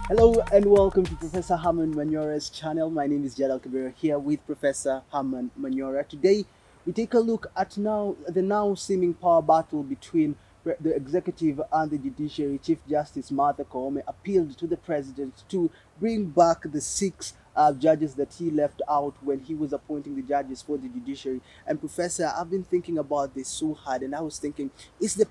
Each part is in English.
Hello and welcome to Professor Herman Manyora's channel. My name is Jadiel Kabiro here with Professor Herman Manyora. Today we take a look at the now seeming power battle between the executive and the judiciary. Chief Justice Martha Koome appealed to the president to bring back the 6 judges that he left out when he was appointing the judges for the judiciary. And Professor, I've been thinking about this so hard, and I was thinking, is the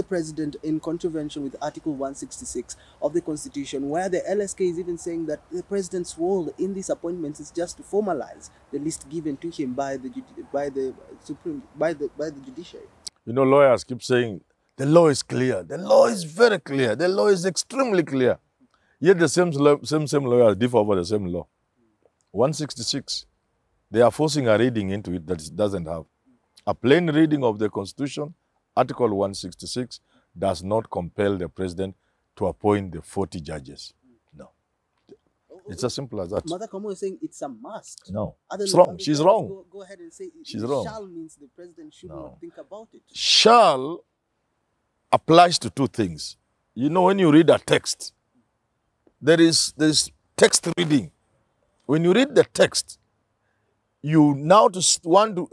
president in contravention with Article 166 of the Constitution, where the LSK is even saying that the president's role in these appointments is just to formalize the list given to him by the judiciary? You know, lawyers keep saying the law is clear. The law is very clear. The law is extremely clear. Yet the same lawyers differ over the same law. 166, they are forcing a reading into it that it doesn't have. A plain reading of the Constitution, Article 166, does not compel the president to appoint the 40 judges. No. It's as simple as that. Mother Koome is saying it's a must. No. It's wrong. She's wrong. Go ahead and say she's wrong. Shall means the president should not think about it. Shall applies to 2 things. You know, when you read a text, there's text reading. When you read the text, you now want to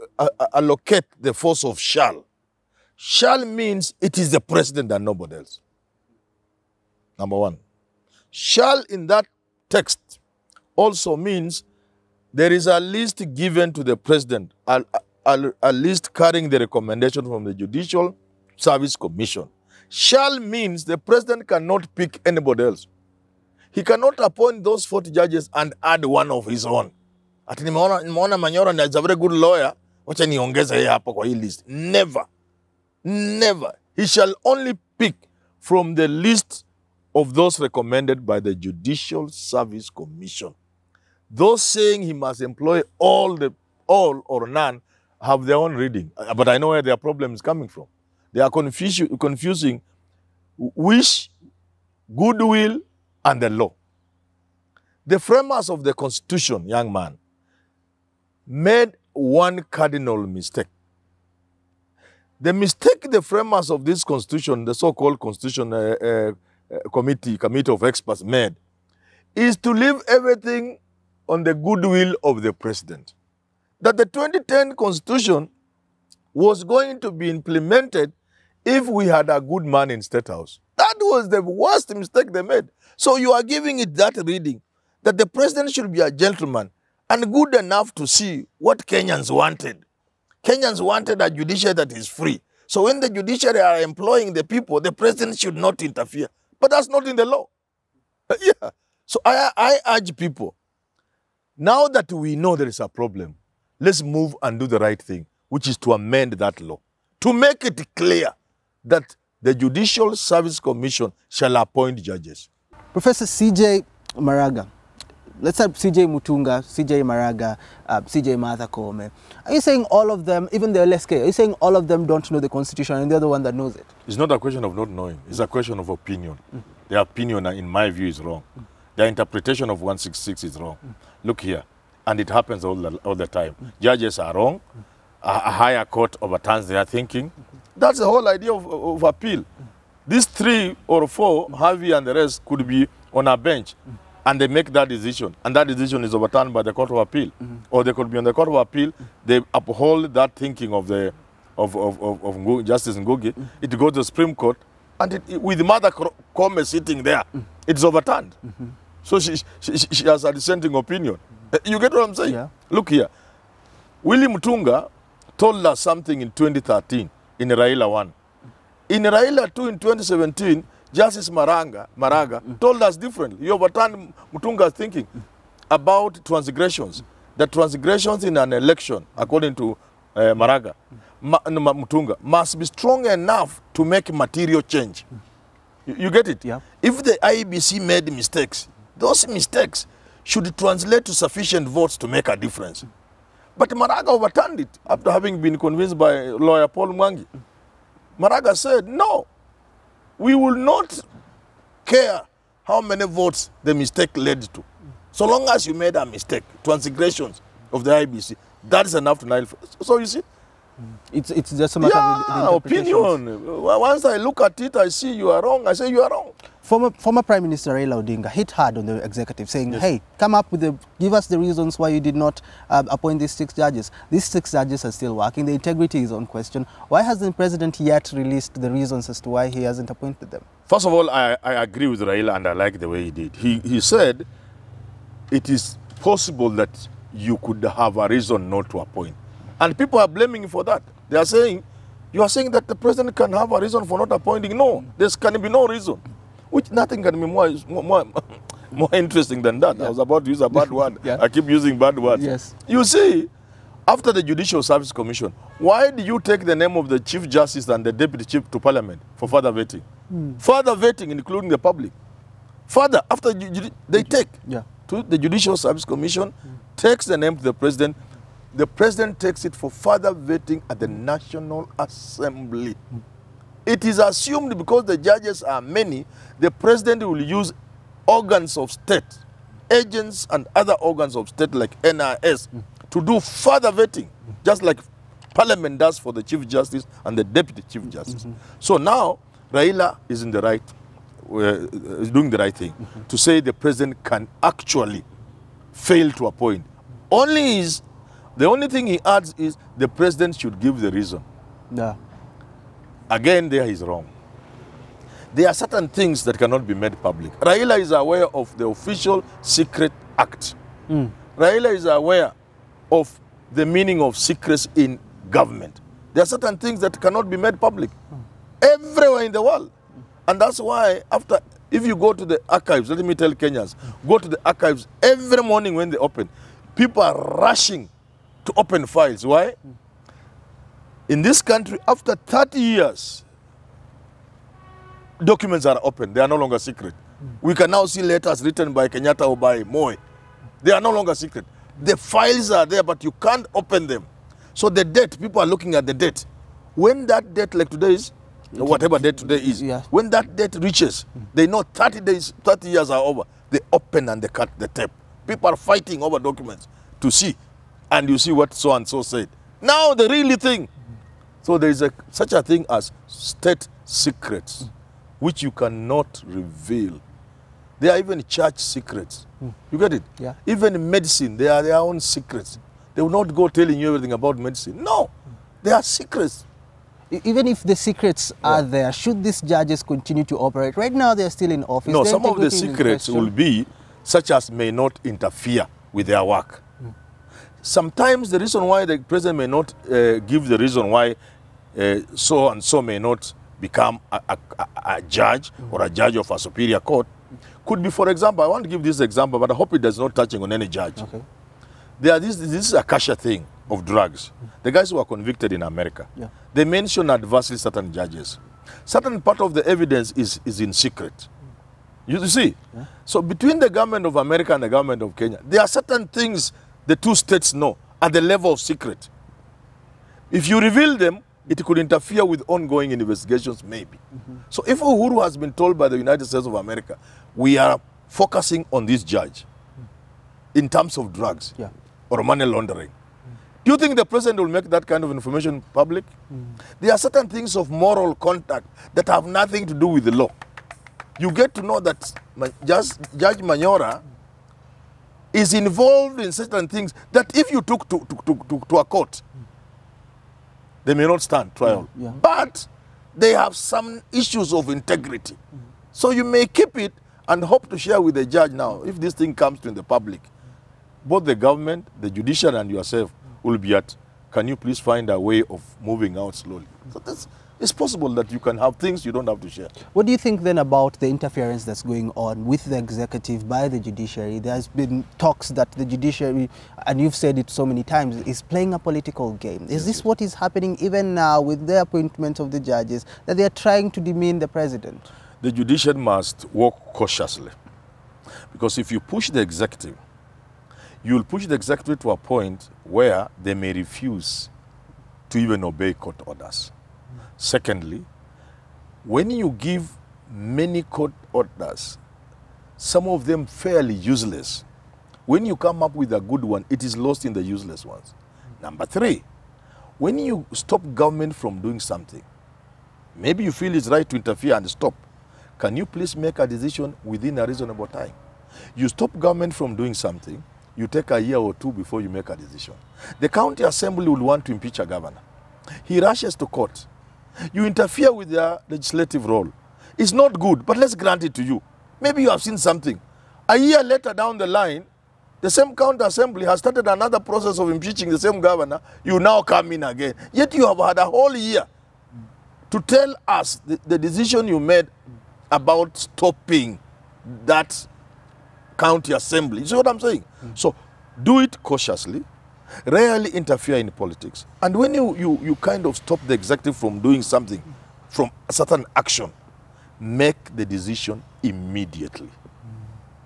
allocate the force of shall. Shall means it is the president and nobody else. Number 1. Shall in that text also means there is a list given to the president, a list carrying the recommendation from the Judicial Service Commission. Shall means the president cannot pick anybody else. He cannot appoint those 40 judges and add one of his own. Ati nimeona Manyora is a very good lawyer, wacha niongeze yeye hapo kwa hii list. Never. Never. He shall only pick from the list of those recommended by the Judicial Service Commission. Those saying he must employ all or none have their own reading. But I know where their problem is coming from. They are confusing wish, goodwill, and the law. The framers of the Constitution, young man, made one cardinal mistake. The mistake the framers of this Constitution, the so-called Constitution committee of experts made, is to leave everything on the goodwill of the president. That the 2010 Constitution was going to be implemented if we had a good man in State House. That was the worst mistake they made. So you are giving it that reading, that the president should be a gentleman and good enough to see what Kenyans wanted. Kenyans wanted a judiciary that is free. So when the judiciary are employing the people, the president should not interfere. But that's not in the law. Yeah. So I urge people, now that we know there is a problem, let's move and do the right thing, which is to amend that law, to make it clear that the Judicial Service Commission shall appoint judges. Professor CJ Maraga, let's have CJ Mutunga, CJ Maraga, CJ Martha Koome. Are you saying all of them, even the LSK, are you saying all of them don't know the Constitution and they're the one that knows it? It's not a question of not knowing. It's a question of opinion. Their opinion, in my view, is wrong. Their interpretation of 166 is wrong. Look here. And it happens all the time. Judges are wrong. A higher court overturns their thinking. That's the whole idea of appeal. These 3 or 4, Harvey and the rest, could be on a bench and they make that decision. And that decision is overturned by the Court of Appeal. Or they could be on the Court of Appeal, they uphold that thinking of Justice Ngugi. It goes to the Supreme Court, and with Martha Koome sitting there, it's overturned. So she has a dissenting opinion. You get what I'm saying? Yeah. Look here. Willie Mutunga told us something in 2013 in Raila 1. In Raila 2 in 2017, Justice Maraga told us differently. He overturned Mutunga's thinking about transgressions. The transgressions in an election, according to Mutunga, must be strong enough to make material change. You get it? Yeah. If the IEBC made mistakes, those mistakes should translate to sufficient votes to make a difference. But Maraga overturned it after having been convinced by lawyer Paul Mwangi. Maraga said, no, we will not care how many votes the mistake led to. So long as you made a mistake, transgressions of the IBC, that is enough to nullify. So you see, It's just a matter of opinion. Once I look at it, I see you are wrong. I say you are wrong. Former Prime Minister Raila Odinga hit hard on the executive, saying, hey, come up with give us the reasons why you did not appoint these 6 judges. These 6 judges are still working. The integrity is on question. Why hasn't the president yet released the reasons as to why he hasn't appointed them? First of all, I agree with Raila, and I like the way he did. He said it is possible that you could have a reason not to appoint. And people are blaming him for that. They are saying, you are saying that the president can have a reason for not appointing. No, there can be no reason. Which nothing can be more interesting than that. I was about to use a bad word. I keep using bad words. Yes. You see, after the Judicial Service Commission, why do you take the name of the Chief Justice and the Deputy Chief to Parliament for further vetting? Further vetting, including the public. Further, after they take to the Judicial Service Commission, takes the name to the president takes it for further vetting at the National Assembly. It is assumed because the judges are many, the president will use organs of state, agents and other organs of state like NIS to do further vetting, just like Parliament does for the Chief Justice and the Deputy Chief Justice. So now, Raila is in the right, is doing the right thing to say the president can actually fail to appoint. The only thing he adds is the president should give the reason. Again, there he's wrong. There are certain things that cannot be made public. Raila is aware of the Official Secret Act. Raila is aware of the meaning of secrecy in government. There are certain things that cannot be made public everywhere in the world. And that's why if you go to the archives, let me tell Kenyans, go to the archives every morning when they open. People are rushing to open files. Why? In this country, after 30 years, documents are open. They are no longer secret. We can now see letters written by Kenyatta or by Moi. They are no longer secret. The files are there, but you can't open them. So the date, people are looking at the date. When that date, like today is, whatever date today is, when that date reaches, they know 30 years are over. They open and they cut the tape. People are fighting over documents to see. And you see what so-and-so said. Now the really thing. So there is such a thing as state secrets, which you cannot reveal. There are even church secrets. You get it? Even in medicine, they are their own secrets. They will not go telling you everything about medicine. No, they are secrets. Even if the secrets are there, should these judges continue to operate? Right now, they are still in office. No, some of the secrets will be such as may not interfere with their work. Sometimes the reason why the president may not give the reason why so and so may not become a judge or a judge of a superior court could be, for example, I want to give this example, but I hope it does not touching on any judge. This is a kasha thing of drugs. The guys who are convicted in America, they mention adversely certain judges. Certain part of the evidence is in secret. You see? So between the government of America and the government of Kenya, there are certain things the two states know at the level of secret. If you reveal them, it could interfere with ongoing investigations, maybe. So if Uhuru has been told by the United States of America, we are focusing on this judge in terms of drugs or money laundering, do you think the president will make that kind of information public? There are certain things of moral conduct that have nothing to do with the law. You get to know that Judge Manyora is involved in certain things that if you took to a court, they may not stand trial. But they have some issues of integrity. So you may keep it and hope to share with the judge now. If this thing comes to the public, both the government, the judiciary and yourself will be at, can you please find a way of moving out slowly? So it's possible that you can have things you don't have to share. What do you think then about the interference that's going on with the executive by the judiciary? There's been talks that the judiciary, and you've said it so many times, is playing a political game. Is this what is happening even now with the appointment of the judges, that they are trying to demean the president? The judiciary must walk cautiously. Because if you push the executive, you will push the executive to a point where they may refuse to even obey court orders. Secondly, when you give many court orders, some of them fairly useless, when you come up with a good one, it is lost in the useless ones. Number three, when you stop government from doing something, maybe you feel it's right to interfere and stop. can you please make a decision within a reasonable time? You stop government from doing something, you take a year or two before you make a decision. The county assembly will want to impeach a governor. He rushes to court. You interfere with their legislative role. It's not good, but let's grant it to you. Maybe you have seen something. A year later down the line, the same county assembly has started another process of impeaching the same governor. You now come in again. Yet you have had a whole year to tell us the decision you made about stopping that county assembly. You see what I'm saying? So do it cautiously, rarely interfere in politics. And when you kind of stop the executive from doing something, from a certain action, make the decision immediately.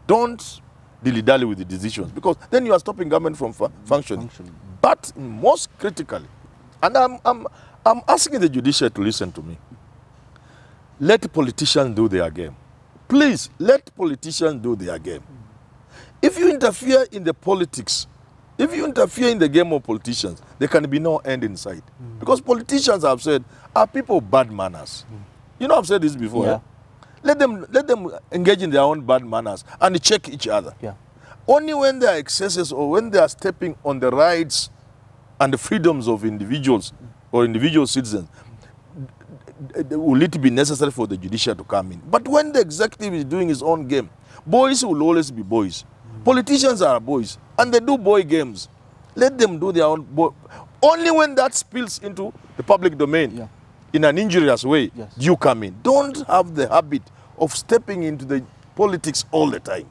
Don't dilly-dally with the decisions, because then you are stopping government from functioning. But most critically, and I'm asking the judiciary to listen to me, let politicians do their game. Please, let politicians do their game. If you interfere in the politics, if you interfere in the game of politicians, there can be no end in sight. Because politicians, I've said, are people of bad manners. You know, I've said this before. Yeah. Eh? Let them engage in their own bad manners and check each other. Yeah. Only when there are excesses or when they are stepping on the rights and the freedoms of individuals or individual citizens will it be necessary for the judiciary to come in. But when the executive is doing his own game, boys will always be boys. Politicians are boys, and they do boy games. Let them do their own boy. Only when that spills into the public domain in an injurious way, you come in. Don't have the habit of stepping into the politics all the time.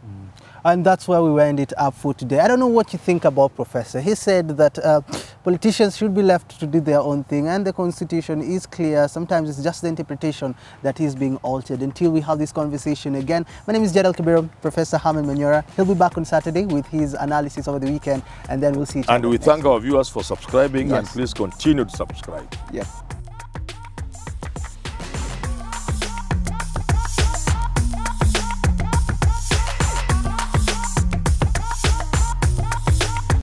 And that's where we wind it up for today. I don't know what you think about Professor. He said that politicians should be left to do their own thing, and the Constitution is clear. Sometimes it's just the interpretation that is being altered. Until we have this conversation again, my name is Jadiel Kabiro, Professor Herman Manyora. He'll be back on Saturday with his analysis over the weekend, and then we'll see each other. And we thank our viewers for subscribing, and please continue to subscribe. Yes.